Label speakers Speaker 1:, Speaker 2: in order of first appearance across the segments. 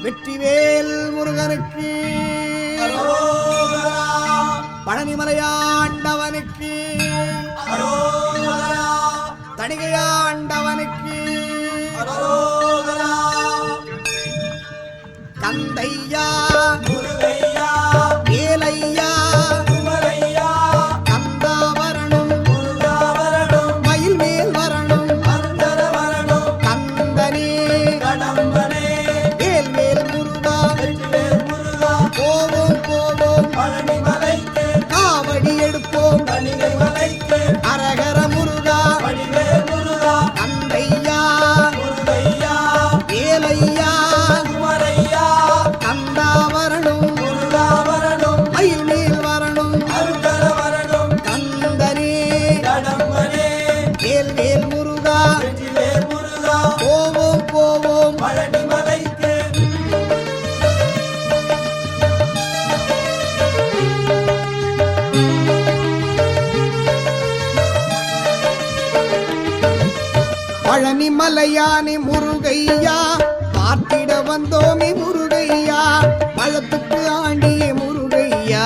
Speaker 1: வெற்றிவேல் முருகனுக்கு, பழனிமலையாண்டவனுக்கு, தணிகையாண்டவனுக்கு, கந்தையா
Speaker 2: முருகையா
Speaker 1: வேலையா
Speaker 2: குமரையா
Speaker 1: கந்தா வரணும்
Speaker 2: முருகா வரணும்
Speaker 1: மயில் மேல் வரணும்
Speaker 2: அந்தர வரணும்
Speaker 1: கந்தனே
Speaker 2: கடம்பனே
Speaker 1: வேல் மேல் முருகா
Speaker 2: வெற்றிவேல் முருகா
Speaker 1: போவோம் போவோம்
Speaker 2: பழனி மலைக்கு
Speaker 1: காவடி எடுப்போம்
Speaker 2: தணிகை மலைக்கு
Speaker 1: அரகர முருகா
Speaker 2: வடிவேல் முருகா
Speaker 1: கந்தையா
Speaker 2: முருகையா
Speaker 1: வேலையா
Speaker 2: குமரையா
Speaker 1: கந்தா வரணும்
Speaker 2: முருகா வரணும்
Speaker 1: மயில் மேல் வரணும்
Speaker 2: அந்தர வரணும்
Speaker 1: கந்தனே
Speaker 2: கடம்பனே
Speaker 1: வேல் வேல் முருகா
Speaker 2: வெற்றிவேல் முருகா
Speaker 1: போவோம் போவோம்
Speaker 2: பழனி மலைக்கு
Speaker 1: பழனி மலையானே முருகையா பார்த்திட வந்தோமே முருகையா பழத்துக்கு ஆண்டியே முருகையா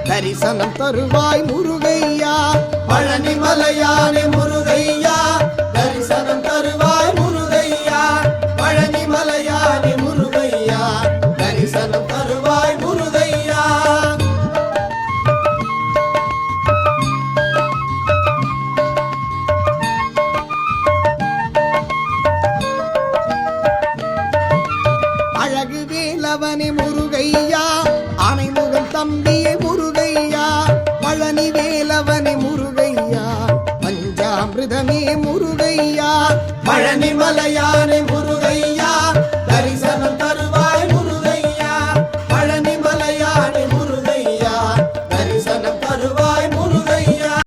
Speaker 1: தரிசனம் தருவாய் முருகையா
Speaker 2: பழனி மலையானே முருகையா தரிசனம் தருவாய் முருகையா பழனி மலையானே முருகையா தரிசனம் தருவாய் முருகையா
Speaker 1: அழகு வேலவனே முருகையா ஆனைமுகம் தம்பியே முருகையா பழனி வேலவனே முருகையா பஞ்சாமிர்தமே முருகையா
Speaker 2: பழனி மலையானே